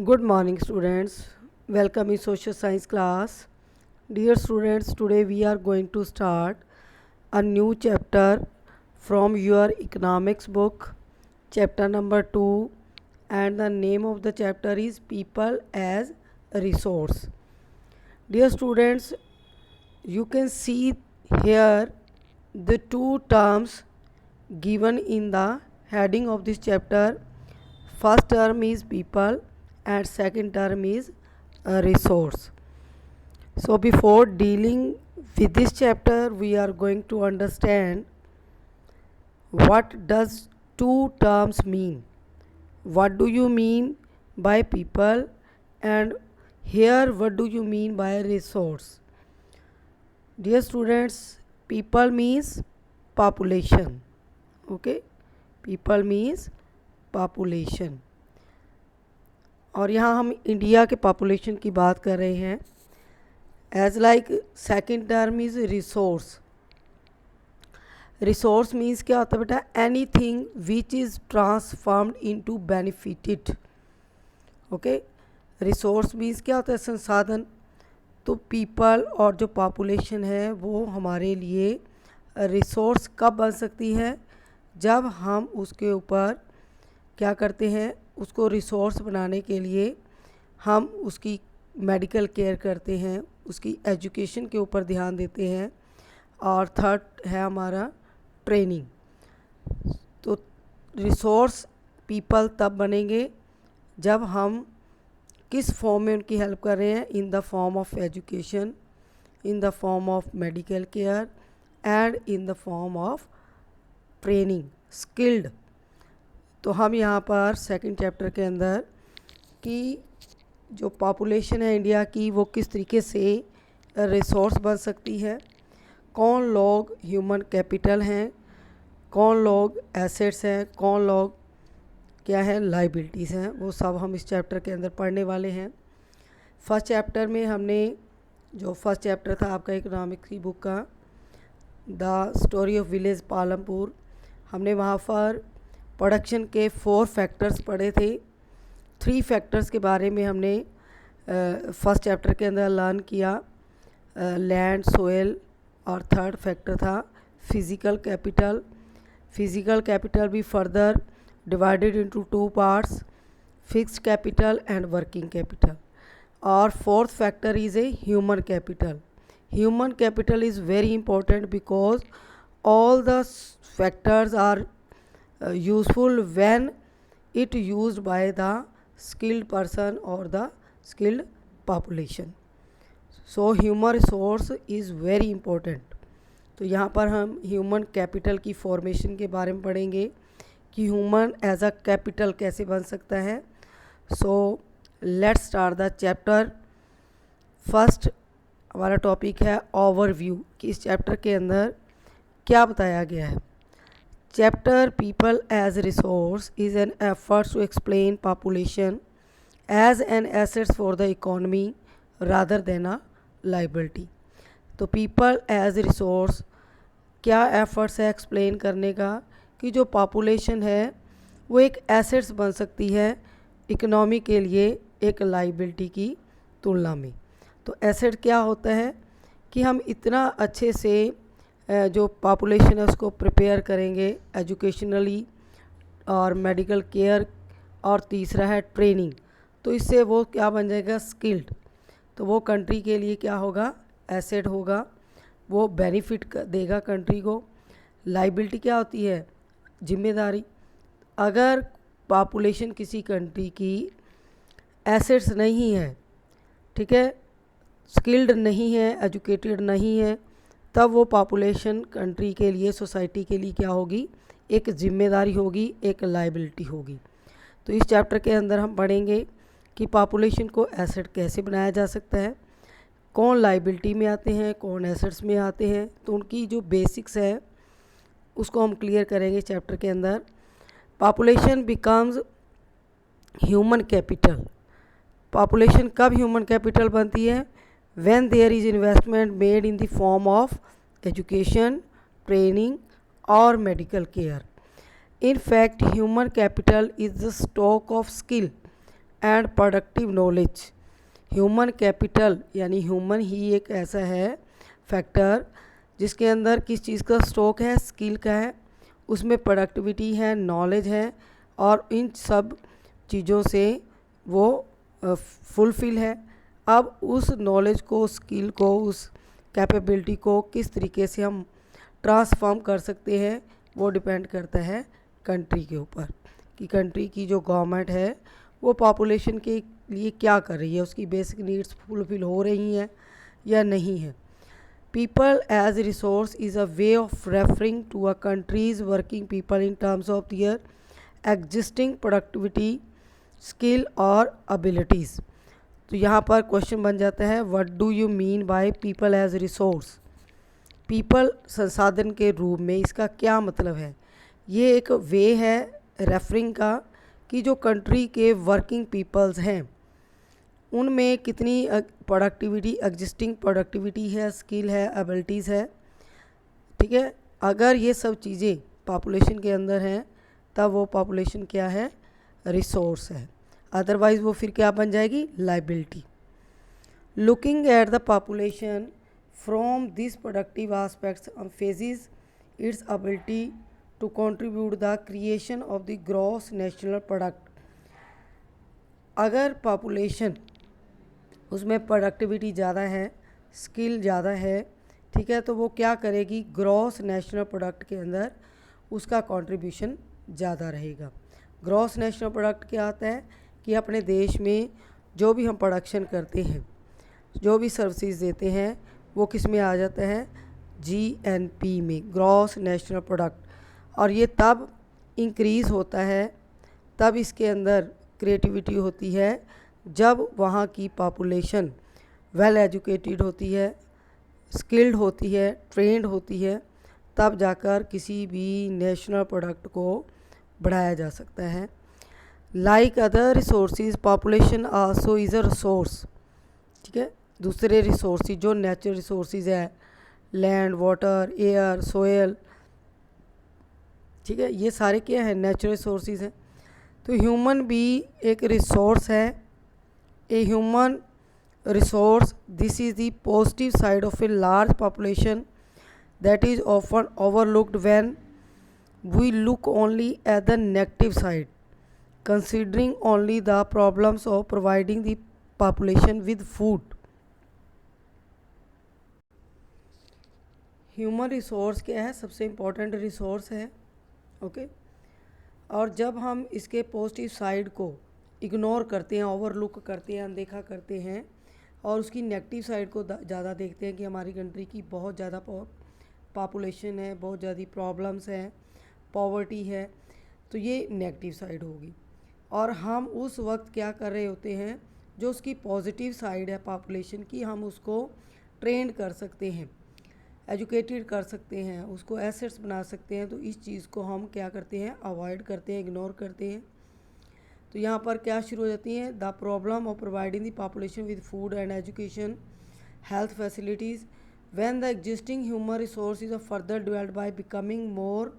Good morning, students. Welcome in social science class. Dear students, today we are going to start a new chapter from your economics book, chapter number 2, and the name of the chapter is People as a Resource. Dear students, you can see here the two terms given in the heading of this chapter. First term is people and second term is a resource. So before dealing with this chapter, we are going to understand what does two terms mean. What do you mean by people, and here what do you mean by resource? Dear students, people means population. Okay, people means population. और यहाँ हम India के population की बात कर रहे हैं. As like second term is resource. Resource means क्या होता है बेटा? Anything which is transformed into benefited. Okay, resource means क्या होता है? संसाधन. तो पीपल और जो पॉपुलेशन है वो हमारे लिए रिसोर्स कब बन सकती है? जब हम उसके ऊपर क्या करते हैं, उसको रिसोर्स बनाने के लिए हम उसकी मेडिकल केयर करते हैं, उसकी एजुकेशन के ऊपर ध्यान देते हैं, और थर्ड है हमारा ट्रेनिंग. तो रिसोर्स पीपल तब बनेंगे जब हम किस फॉर्म में उनकी हेल्प कर रहे हैं? इन the form of education, in the form of medical care and in the form of training, skilled. तो हम यहाँ पर सेकंड चैप्टर के अंदर कि जो पॉपुलेशन है इंडिया की वो किस तरीके से रिसोर्स बन सकती है, कौन लोग ह्यूमन कैपिटल हैं, कौन लोग एसेट्स हैं, कौन लोग क्या है लाइबिलिटीज़ हैं, वो सब हम इस चैप्टर के अंदर पढ़ने वाले हैं. फर्स्ट चैप्टर में हमने जो फर्स्ट चैप्टर था आपका इकोनॉमिक्स की बुक का, the story of village Palampur, हमने वहाँ पर प्रोडक्शन के 4 फैक्टर्स पढ़े थे. 3 फैक्टर्स के बारे में हमने फर्स्ट चैप्टर के अंदर लर्न किया, लैंड, सोयल, और थर्ड फैक्टर था फिज़िकल कैपिटल. फिज़िकल कैपिटल भी further divided into 2 parts, fixed capital and working capital. और fourth factor is a human capital. Human capital is very important because all the factors are useful when it used by the skilled person or the skilled population. So human resource is very important. तो यहाँ पर हम human capital की formation के बारे में पढ़ेंगे कि ह्यूमन एज अ कैपिटल कैसे बन सकता है. So let's start the chapter. First हमारा टॉपिक है ओवरव्यू, कि इस चैप्टर के अंदर क्या बताया गया है. Chapter people as resource is an effort to explain population as an assets for the economy rather than a liability. तो पीपल एज रिसोर्स क्या एफर्ट्स है एक्सप्लेन करने का कि जो पॉपुलेशन है वो एक एसेट्स बन सकती है इकोनॉमी के लिए एक लाइबिलिटी की तुलना में. तो एसेट क्या होता है कि हम इतना अच्छे से जो पॉपुलेशन है उसको प्रिपेयर करेंगे एजुकेशनली और मेडिकल केयर, और तीसरा है ट्रेनिंग. तो इससे वो क्या बन जाएगा? स्किल्ड. तो वो कंट्री के लिए क्या होगा? एसेट होगा, वो बेनिफिट देगा कंट्री को. लाइबिलिटी क्या होती है? जिम्मेदारी. अगर पॉपुलेशन किसी कंट्री की एसेट्स नहीं है, ठीक है, स्किल्ड नहीं है, एजुकेटेड नहीं है, तब वो पॉपुलेशन कंट्री के लिए, सोसाइटी के लिए क्या होगी? एक जिम्मेदारी होगी, एक लाइबिलिटी होगी. तो इस चैप्टर के अंदर हम पढ़ेंगे कि पॉपुलेशन को एसेट कैसे बनाया जा सकता है, कौन लाइबिलिटी में आते हैं, कौन एसेट्स में आते हैं. तो उनकी जो बेसिक्स है उसको हम क्लियर करेंगे चैप्टर के अंदर. Population becomes human capital. Population कब ह्यूमन कैपिटल बनती है? when there is investment made in the form of education, training or medical care. In fact, human capital is the stock of skill and productive knowledge. Human capital यानी human ही एक ऐसा है factor जिसके अंदर किस चीज़ का स्टॉक है, skill का है, उसमें प्रोडक्टिविटी है, नॉलेज है, और इन सब चीज़ों से वो फुलफिल है। अब उस नॉलेज को, स्किल को, उस कैपेबिलिटी को किस तरीके से हम ट्रांसफॉर्म कर सकते हैं वो डिपेंड करता है कंट्री के ऊपर, कि कंट्री की जो गवर्नमेंट है वो पॉपुलेशन के लिए क्या कर रही है, उसकी बेसिक नीड्स फुलफिल हो रही हैं या नहीं है। People as resource is a way of referring to a country's working people in terms of their existing productivity, skill और एबिलिटीज़। तो यहाँ पर क्वेश्चन बन जाता है, what do you mean by people as resource. People संसाधन के रूप में इसका क्या मतलब है। ये एक वे है रेफरिंग का कि जो कंट्री के वर्किंग पीपल्स हैं उनमें कितनी प्रोडक्टिविटी, एग्जिस्टिंग प्रोडक्टिविटी है, स्किल है, एबिलिटीज़ है। ठीक है, अगर ये सब चीज़ें पॉपुलेशन के अंदर हैं तब वो पॉपुलेशन क्या है, रिसोर्स है, अदरवाइज़ वो फिर क्या बन जाएगी, liability. Looking at the population from this productive aspects phases its ability to contribute the creation of the gross national product. अगर पॉपुलेशन उसमें प्रोडक्टिविटी ज़्यादा है, स्किल ज़्यादा है, ठीक है, तो वो क्या करेगी, ग्रॉस नेशनल प्रोडक्ट के अंदर उसका कंट्रीब्यूशन ज़्यादा रहेगा। ग्रॉस नेशनल प्रोडक्ट क्या आता है कि अपने देश में जो भी हम प्रोडक्शन करते हैं, जो भी सर्विसेज देते हैं, वो किस में आ जाता है, GNP में, ग्रॉस नेशनल प्रोडक्ट। और ये तब इंक्रीज़ होता है, तब इसके अंदर क्रिएटिविटी होती है जब वहाँ की पॉपुलेशन वेल एजुकेटेड होती है, स्किल्ड होती है, ट्रेंड होती है, तब जाकर किसी भी नेशनल प्रोडक्ट को बढ़ाया जा सकता है। Like other resources population also is a resource. ठीक है, दूसरे रिसोर्सेज जो नेचुरल रिसोर्सेज है, लैंड, वाटर, एयर, सोयल, ठीक है, ये सारे क्या है, नेचुरल रिसोर्सेज हैं। तो ह्यूमन भी एक रिसोर्स है। A human resource, this is the positive side of a large population that is often overlooked when we look only at the negative side, considering only the problems of providing the population with food. Human resource क्या है, सबसे important resource है। Okay, और जब हम इसके positive side को ignore करते हैं, ओवरलुक करते हैं, अनदेखा करते हैं, और उसकी नेगेटिव साइड को ज़्यादा देखते हैं कि हमारी कंट्री की बहुत ज़्यादा पॉपुलेशन है, बहुत ज़्यादा प्रॉब्लम्स हैं, पॉवर्टी है, तो ये नेगेटिव साइड होगी। और हम उस वक्त क्या कर रहे होते हैं, जो उसकी पॉजिटिव साइड है पॉपुलेशन की, हम उसको ट्रेंड कर सकते हैं, एजुकेटेड कर सकते हैं, उसको एसेट्स बना सकते हैं। तो इस चीज़ को हम क्या करते हैं, अवॉइड करते हैं, इग्नोर करते हैं। तो यहाँ पर क्या शुरू हो जाती हैं, the problem of providing the population with food and education, health facilities, when the existing human resource is further developed by becoming more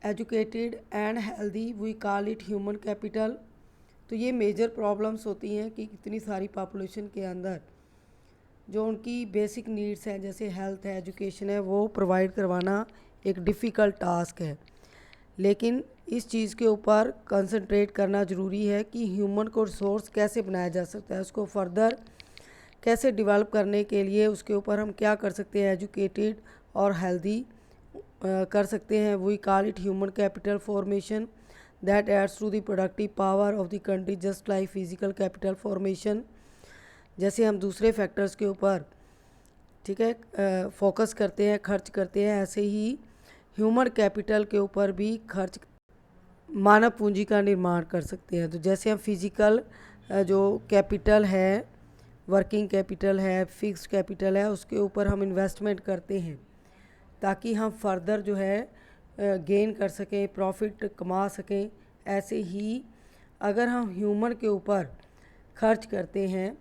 educated and healthy, we call it human capital. तो ये major problems होती हैं कि इतनी सारी population के अंदर जो उनकी बेसिक नीड्स हैं, जैसे हेल्थ है, एजुकेशन है, वो प्रोवाइड करवाना एक डिफ़िकल्ट टास्क है। लेकिन इस चीज़ के ऊपर कंसंट्रेट करना ज़रूरी है कि ह्यूमन को रिसोर्स कैसे बनाया जा सकता है, उसको फर्दर कैसे डेवलप करने के लिए उसके ऊपर हम क्या कर सकते हैं, एजुकेटेड और हेल्दी कर सकते हैं। We call it human capital formation that adds to the productive power of the country, just like physical capital formation. जैसे हम दूसरे फैक्टर्स के ऊपर, ठीक है, फोकस करते हैं, खर्च करते हैं, ऐसे ही ह्यूमन कैपिटल के ऊपर भी खर्च, मानव पूंजी का निर्माण कर सकते हैं। तो जैसे हम फिजिकल जो कैपिटल है, वर्किंग कैपिटल है, फिक्स्ड कैपिटल है, उसके ऊपर हम इन्वेस्टमेंट करते हैं ताकि हम फर्दर जो है गेन कर सकें, प्रॉफिट कमा सकें। ऐसे ही अगर हम ह्यूमन के ऊपर खर्च करते हैं,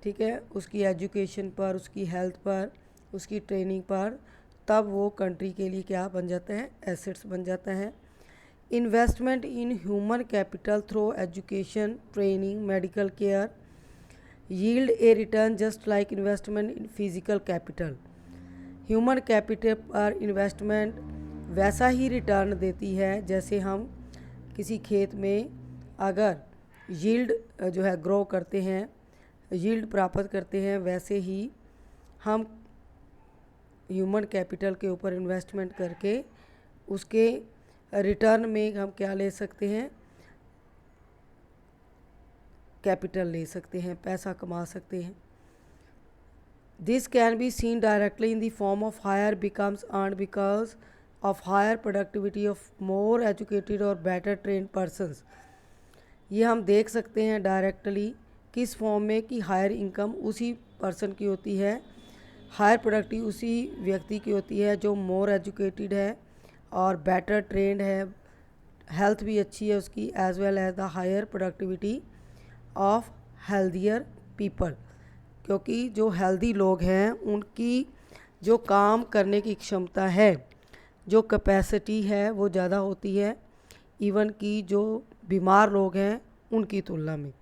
ठीक है, उसकी एजुकेशन पर, उसकी हेल्थ पर, उसकी ट्रेनिंग पर, तब वो कंट्री के लिए क्या बन जाता है, एसेट्स बन जाता है। Investment in human capital through education, training, medical care yield A return just like investment in physical capital. Human capital पर इन्वेस्टमेंट वैसा ही रिटर्न देती है जैसे हम किसी खेत में अगर यील्ड जो है ग्रो करते हैं, यील्ड प्राप्त करते हैं, वैसे ही हम ह्यूमन कैपिटल के ऊपर इन्वेस्टमेंट करके उसके रिटर्न में हम क्या ले सकते हैं, कैपिटल ले सकते हैं, पैसा कमा सकते हैं। This can be seen directly in the form of higher becomes earn because of higher productivity of more educated और बेटर ट्रेंड पर्सनस। ये हम देख सकते हैं डायरेक्टली किस फॉर्म में कि हायर इनकम उसी पर्सन की होती है, हायर प्रोडक्टिव उसी व्यक्ति की होती है जो मोर एजुकेटेड है और बेटर ट्रेंड है, हेल्थ भी अच्छी है उसकी, as well as the higher productivity of healthier people. क्योंकि जो हेल्दी लोग हैं उनकी जो काम करने की क्षमता है, जो कैपेसिटी है वो ज़्यादा होती है इवन कि जो बीमार लोग हैं उनकी तुलना में।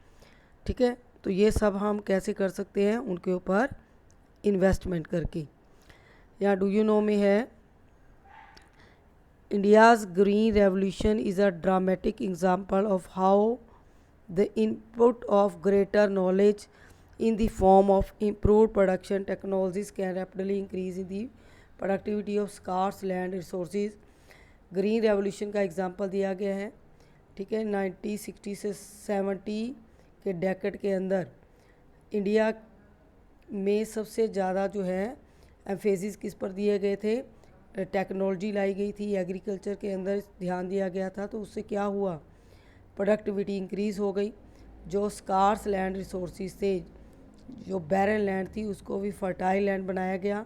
ठीक है, तो ये सब हम कैसे कर सकते हैं, उनके ऊपर इन्वेस्टमेंट करके। यहाँ डू यू नो में है, India's green revolution is a dramatic example of how the input of greater knowledge in the form of improved production technologies can rapidly increase in the productivity of scarce land resources। Green revolution का example दिया गया है। ठीक है, 1960 से 70 के decade के अंदर इंडिया में सबसे ज़्यादा जो है एम्फेसिस किस पर दिए गए थे, टेक्नोलॉजी लाई गई थी, एग्रीकल्चर के अंदर ध्यान दिया गया था। तो उससे क्या हुआ, प्रोडक्टिविटी इंक्रीज़ हो गई। जो स्कार्स लैंड रिसोर्सेज थे, जो बैरन लैंड थी, उसको भी फर्टाइल लैंड बनाया गया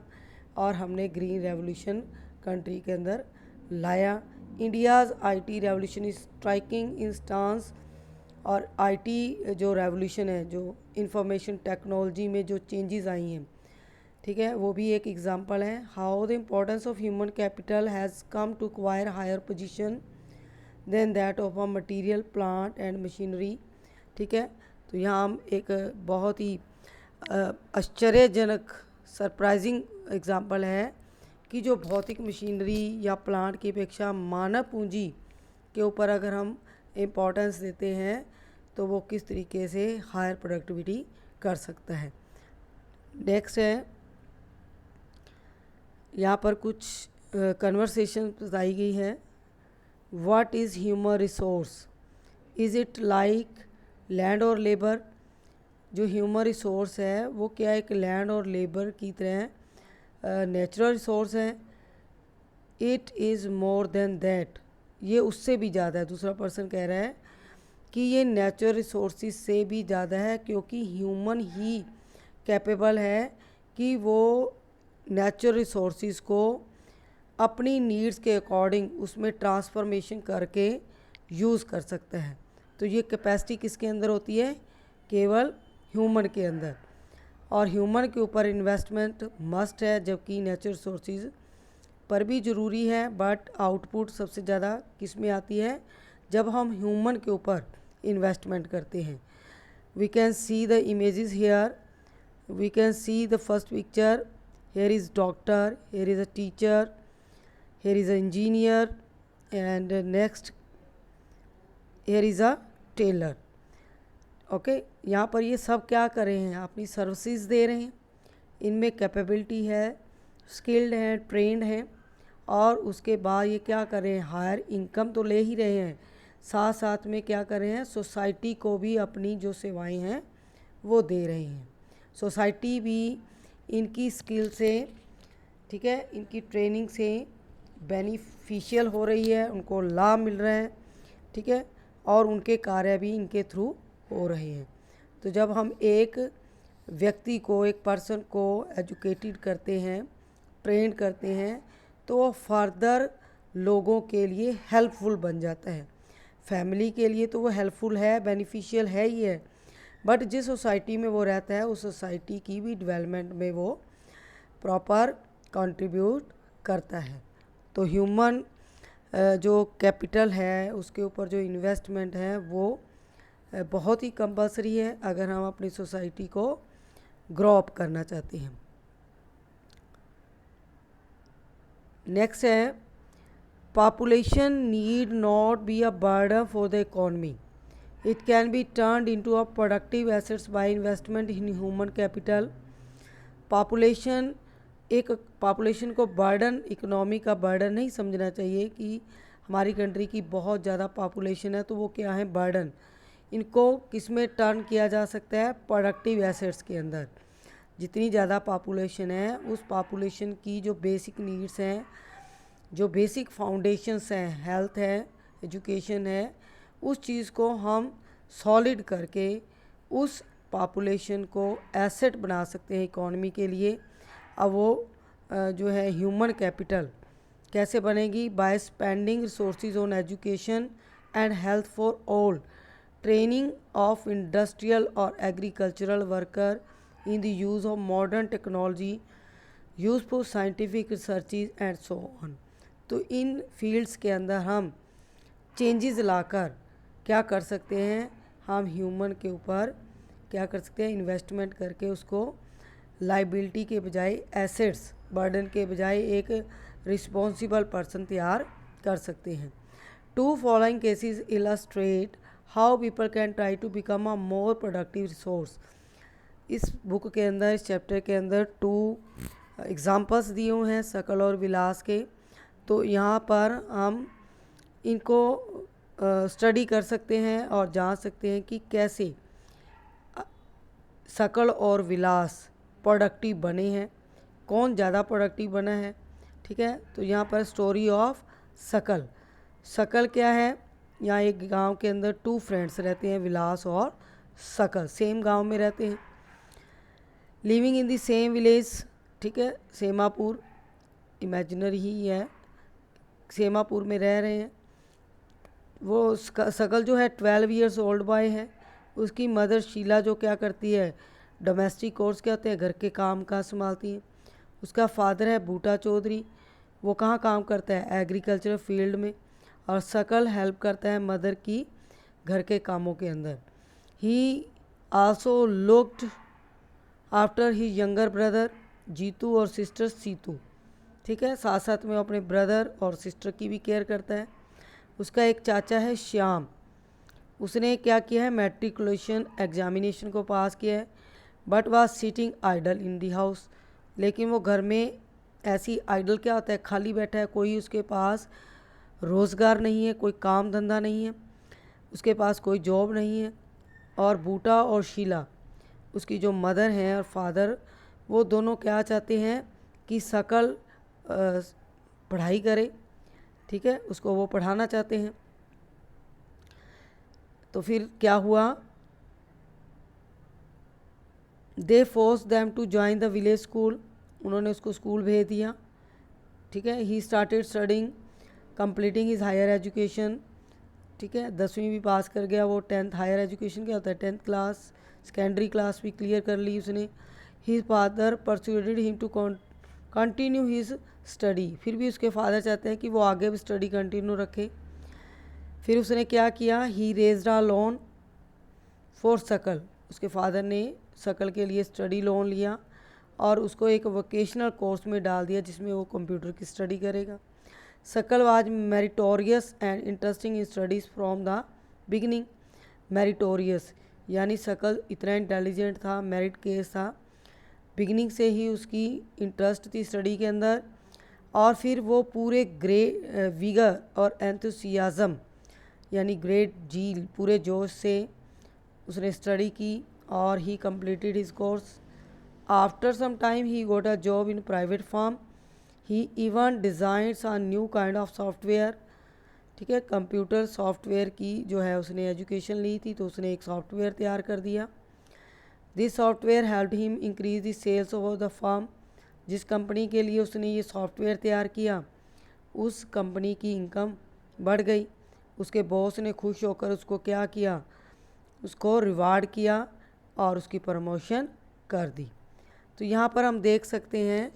और हमने ग्रीन रेवोल्यूशन कंट्री के अंदर लाया। India's IT revolution is striking instance. और आईटी जो रेवोल्यूशन है, जो इंफॉर्मेशन टेक्नोलॉजी में जो चेंजेस आई हैं, ठीक है, वो भी एक एग्जांपल है। How the importance of human capital has come to acquire higher position than that of a material, plant and machinery. ठीक है, तो यहाँ हम एक बहुत ही आश्चर्यजनक सरप्राइजिंग एग्जांपल है कि जो भौतिक मशीनरी या प्लांट की अपेक्षा मानव पूंजी के ऊपर अगर हम इम्पोर्टेंस देते हैं तो वो किस तरीके से हायर प्रोडक्टिविटी कर सकता है। नेक्स्ट है, यहाँ पर कुछ कन्वर्सेशन बताई गई है। What is human resource, is it like land और लेबर। जो ह्यूमन रिसोर्स है वो क्या एक लैंड और लेबर की तरह नेचुरल रिसोर्स है। It is more than that, ये उससे भी ज़्यादा है। दूसरा पर्सन कह रहा है कि ये नेचुरल रिसोर्सेज से भी ज़्यादा है, क्योंकि ह्यूमन ही कैपेबल है कि वो नेचुरल रिसोर्सेज को अपनी नीड्स के अकॉर्डिंग उसमें ट्रांसफॉर्मेशन करके यूज़ कर सकता है। तो ये कैपेसिटी किसके अंदर होती है, केवल ह्यूमन के अंदर। और ह्यूमन के ऊपर इन्वेस्टमेंट मस्ट है, जबकि नेचुरल रिसोर्सेज पर भी ज़रूरी है, बट आउटपुट सबसे ज़्यादा किस में आती है, जब हम ह्यूमन के ऊपर इन्वेस्टमेंट करते हैं। We can see the images here, we can see the first picture. Here is doctor, here is a teacher, here is a engineer and next here is a tailor. Okay, यहाँ पर ये सब क्या कर रहे हैं, अपनी सर्विसेज दे रहे हैं। इनमें कैपेबिलिटी है, स्किल्ड हैं, ट्रेंड हैं, और उसके बाद ये क्या कर रहे हैं, हायर इनकम तो ले ही रहे हैं, साथ साथ में क्या कर रहे हैं, सोसाइटी को भी अपनी जो सेवाएं हैं वो दे रहे हैं। सोसाइटी भी इनकी स्किल से, ठीक है, इनकी ट्रेनिंग से बेनिफिशियल हो रही है, उनको लाभ मिल रहा है। ठीक है, और उनके कार्य भी इनके थ्रू हो रहे हैं। तो जब हम एक व्यक्ति को, एक पर्सन को एजुकेटेड करते हैं, ट्रेंड करते हैं, तो वो फर्दर लोगों के लिए हेल्पफुल बन जाता है। फैमिली के लिए तो वो हेल्पफुल है, बेनिफिशियल है ही है, बट जिस सोसाइटी में वो रहता है उस सोसाइटी की भी डेवलपमेंट में वो प्रॉपर कंट्रीब्यूट करता है। तो ह्यूमन जो कैपिटल है उसके ऊपर जो इन्वेस्टमेंट है वो बहुत ही कंपलसरी है अगर हम अपनी सोसाइटी को ग्रो अप करना चाहते हैं। नेक्स्ट है population need not be a burden for the economy, it can be turned into a productive assets by investment in human capital. Population को बर्डन, इकोनॉमी का बर्डन नहीं समझना चाहिए कि हमारी कंट्री की बहुत ज़्यादा पॉपुलेशन है तो वो क्या है, बर्डन। इनको किस में टर्न किया जा सकता है, प्रोडक्टिव एसेट्स के अंदर। जितनी ज़्यादा पॉपुलेशन है उस पॉपुलेशन की जो बेसिक नीड्स हैं, जो बेसिक फाउंडेशंस हैं, हेल्थ है, एजुकेशन है, उस चीज़ को हम सॉलिड करके उस पॉपुलेशन को एसेट बना सकते हैं इकोनॉमी के लिए। अब वो जो है ह्यूमन कैपिटल कैसे बनेगी, by spending resources on education and health for all, training of industrial और agricultural worker in the use of modern technology, use for scientific researches and so on. तो इन फील्ड्स के अंदर हम changes लाकर क्या कर सकते हैं, हम ह्यूमन के ऊपर क्या कर सकते हैं, इन्वेस्टमेंट करके उसको लाइबिलिटी के बजाय एसेट्स, बर्डन के बजाय एक रिस्पॉन्सिबल पर्सन तैयार कर सकते हैं। Two following cases illustrate how people can try to become a more productive resource. इस बुक के अंदर, इस चैप्टर के अंदर 2 एग्ज़ाम्पल्स दिए हुए हैं सकल और विलास के। तो यहाँ पर हम इनको स्टडी कर सकते हैं और जान सकते हैं कि कैसे सकल और विलास प्रोडक्टिव बने हैं, कौन ज़्यादा प्रोडक्टिव बना है। ठीक है, तो यहाँ पर स्टोरी ऑफ सकल। सकल क्या है, यहाँ एक गांव के अंदर 2 फ्रेंड्स रहते हैं, विलास और सकल, सेम गांव में रहते हैं, living in the same village. ठीक है, सेमापुर इमेजिनरी ही है, सेमापुर में रह रहे हैं। वो सकल जो है 12 इयर्स ओल्ड बॉय है, उसकी मदर शीला जो क्या करती है, डोमेस्टिक कोर्स क्या होते हैं, घर के काम काज संभालती हैं। उसका फादर है बूटा चौधरी, वो कहाँ काम करता है, एग्रीकल्चर फील्ड में, और सकल हेल्प करता है मदर की घर के कामों के अंदर। He also looked after he younger brother Jeetu और सिस्टर सीतू। ठीक है, साथ साथ में अपने ब्रदर और सिस्टर की भी केयर करता है। उसका एक चाचा है श्याम, उसने क्या किया है, मैट्रिकुलेशन एग्जामिनेशन को पास किया है, but was sitting idol in the house. लेकिन वो घर में ऐसी आइडल क्या होता है, खाली बैठा है, कोई उसके पास रोज़गार नहीं है, कोई काम धंधा नहीं है, उसके पास कोई जॉब नहीं है। और बूटा और शीला, उसकी जो मदर हैं और फादर, वो दोनों क्या चाहते हैं कि सकल पढ़ाई करे। ठीक है, उसको वो पढ़ाना चाहते हैं। तो फिर क्या हुआ, they force them to join the village school, उन्होंने उसको स्कूल भेज दिया। ठीक है, he started studying completing his higher education. ठीक है, 10वीं भी पास कर गया वो। 10th हायर एजुकेशन क्या होता है, 10th क्लास, सेकेंडरी क्लास भी क्लियर कर ली उसने। His father persuaded him to continue his study, फिर भी उसके फादर चाहते हैं कि वो आगे भी स्टडी कंटिन्यू रखे। फिर उसने क्या किया, ही रेज्ड अ लोन फॉर सकल, उसके फादर ने सकल के लिए स्टडी लोन लिया और उसको एक वोकेशनल कोर्स में डाल दिया जिसमें वो कंप्यूटर की स्टडी करेगा। सकल was meritorious and interesting in studies from the beginning. Meritorious यानी सकल इतना इंटेलिजेंट था, मेरिट केस था, बिगनिंग से ही उसकी इंटरेस्ट थी स्टडी के अंदर। और फिर वो पूरे विगर और एंथुसियाज़म यानी ग्रेट जील, पूरे जोश से उसने स्टडी की और he completed his course. After some time he got a job in private firm, he even designs a new kind of software. ठीक है, कंप्यूटर सॉफ्टवेयर की जो है उसने एजुकेशन ली थी, तो उसने एक सॉफ्टवेयर तैयार कर दिया। This software helped him increase the sales of the firm, जिस कंपनी के लिए उसने ये सॉफ्टवेयर तैयार किया उस कंपनी की इनकम बढ़ गई। उसके बॉस ने खुश होकर उसको क्या किया, उसको रिवार्ड किया और उसकी प्रमोशन कर दी। तो यहाँ पर हम देख सकते हैं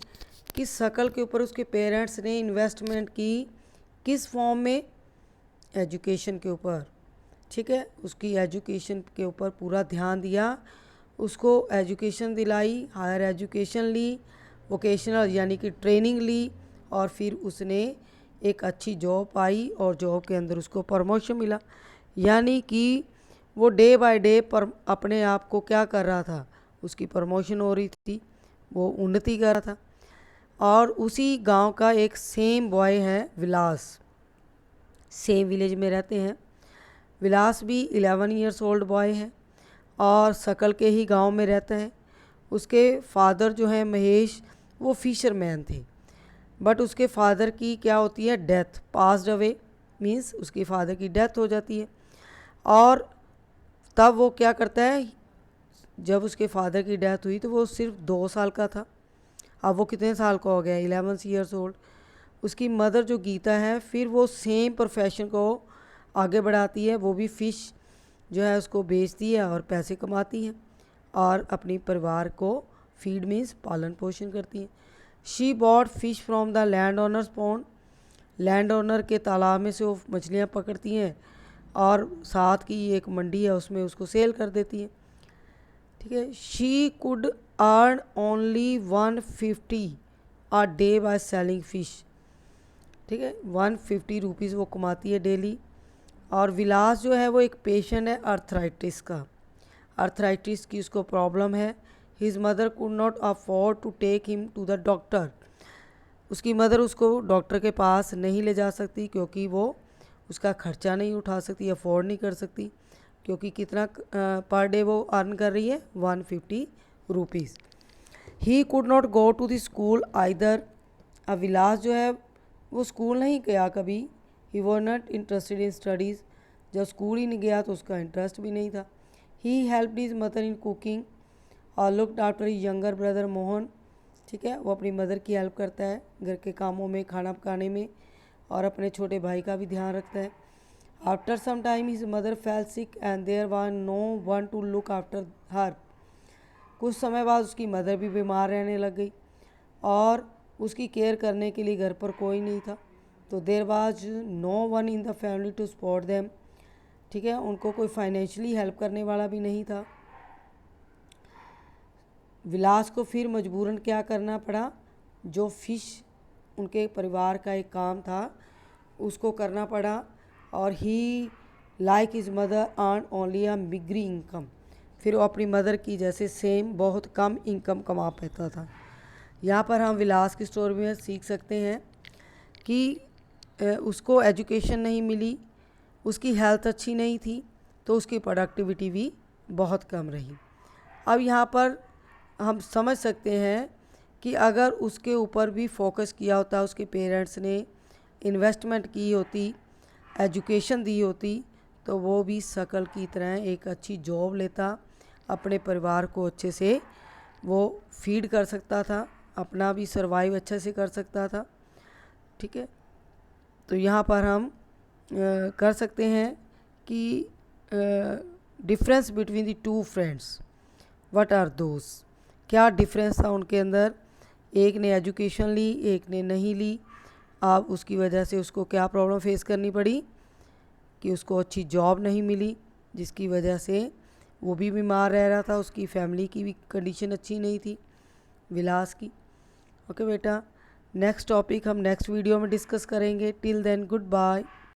कि सकल के ऊपर उसके पेरेंट्स ने इन्वेस्टमेंट की किस फॉर्म में? एजुकेशन के ऊपर, ठीक है। उसकी एजुकेशन के ऊपर पूरा ध्यान दिया, उसको एजुकेशन दिलाई, हायर एजुकेशन ली, वोकेशनल यानी कि ट्रेनिंग ली, और फिर उसने एक अच्छी जॉब पाई और जॉब के अंदर उसको प्रमोशन मिला। यानी कि वो डे बाय डे पर अपने आप को क्या कर रहा था, उसकी प्रमोशन हो रही थी, वो उन्नति कर रहा था। और उसी गांव का एक सेम बॉय है विलास, सेम विलेज में रहते हैं। विलास भी 11 ईयर्स ओल्ड बॉय है और सकल के ही गांव में रहता है। उसके फादर जो है महेश, वो फिशरमैन थे, बट उसके फादर की क्या होती है, डेथ, पास्ड अवे, मीन्स उसके फादर की डेथ हो जाती है। और तब वो क्या करता है, जब उसके फादर की डेथ हुई तो वो सिर्फ 2 साल का था। अब वो कितने साल का हो गया, 11 ईयर्स ओल्ड। उसकी मदर जो गीता है, फिर वो सेम प्रोफेशन को आगे बढ़ाती है, वो भी फ़िश जो है उसको बेचती है और पैसे कमाती है और अपनी परिवार को फीड मीन्स पालन पोषण करती है। She bought fish from the land owners pond, land owner के तालाब में से वो मछलियाँ पकड़ती हैं और साथ की एक मंडी है उसमें उसको सेल कर देती है, ठीक है। She could earn only 150 a day by selling fish, ठीक है, 150 रुपीज़ वो कमाती है डेली। और विलास जो है वो एक पेशेंट है अर्थराइटिस का, अर्थराइटिस की उसको प्रॉब्लम है। His mother could not afford to take him to the doctor, उसकी मदर उसको डॉक्टर के पास नहीं ले जा सकती क्योंकि वो उसका खर्चा नहीं उठा सकती, अफोर्ड नहीं कर सकती, क्योंकि कितना पर डे वो अर्न कर रही है, 150 rupees. He could not go to the school either, अब विलास जो है वो स्कूल नहीं गया कभी। He was not interested in studies, जब स्कूल ही नहीं गया तो उसका इंटरेस्ट भी नहीं था। He helped his mother in cooking और looked after his younger brother Mohan, ठीक है, वो अपनी मदर की हेल्प करता है घर के कामों में, खाना पकाने में, और अपने छोटे भाई का भी ध्यान रखता है। After some time his mother fell sick and there was no one to look after her, कुछ समय बाद उसकी मदर भी बीमार रहने लग गई और उसकी केयर करने के लिए घर पर कोई नहीं था। तो there was no one in the family to support them, ठीक है, उनको कोई फाइनेंशियली हेल्प करने वाला भी नहीं था। विलास को फिर मजबूरन क्या करना पड़ा, जो फ़िश उनके परिवार का एक काम था उसको करना पड़ा। और he like his mother earn only a meagre income, फिर वो अपनी मदर की जैसे सेम बहुत कम इनकम कमा पाता था। यहाँ पर हम विलास की स्टोरी में सीख सकते हैं कि उसको एजुकेशन नहीं मिली, उसकी हेल्थ अच्छी नहीं थी, तो उसकी प्रोडक्टिविटी भी बहुत कम रही। अब यहाँ पर हम समझ सकते हैं कि अगर उसके ऊपर भी फोकस किया होता, उसके पेरेंट्स ने इन्वेस्टमेंट की होती, एजुकेशन दी होती, तो वो भी शकल की तरह एक अच्छी जॉब लेता, अपने परिवार को अच्छे से वो फीड कर सकता था, अपना भी सर्वाइव अच्छे से कर सकता था, ठीक है। तो यहाँ पर हम कर सकते हैं कि difference between the two friends, what are those, क्या डिफरेंस था उनके अंदर, एक ने एजुकेशन ली, एक ने नहीं ली। अब उसकी वजह से उसको क्या प्रॉब्लम फेस करनी पड़ी कि उसको अच्छी जॉब नहीं मिली, जिसकी वजह से वो भी बीमार रह रहा था, उसकी फैमिली की भी कंडीशन अच्छी नहीं थी विलास की। ओके बेटा, नेक्स्ट टॉपिक हम नेक्स्ट वीडियो में डिस्कस करेंगे। Till then good bye.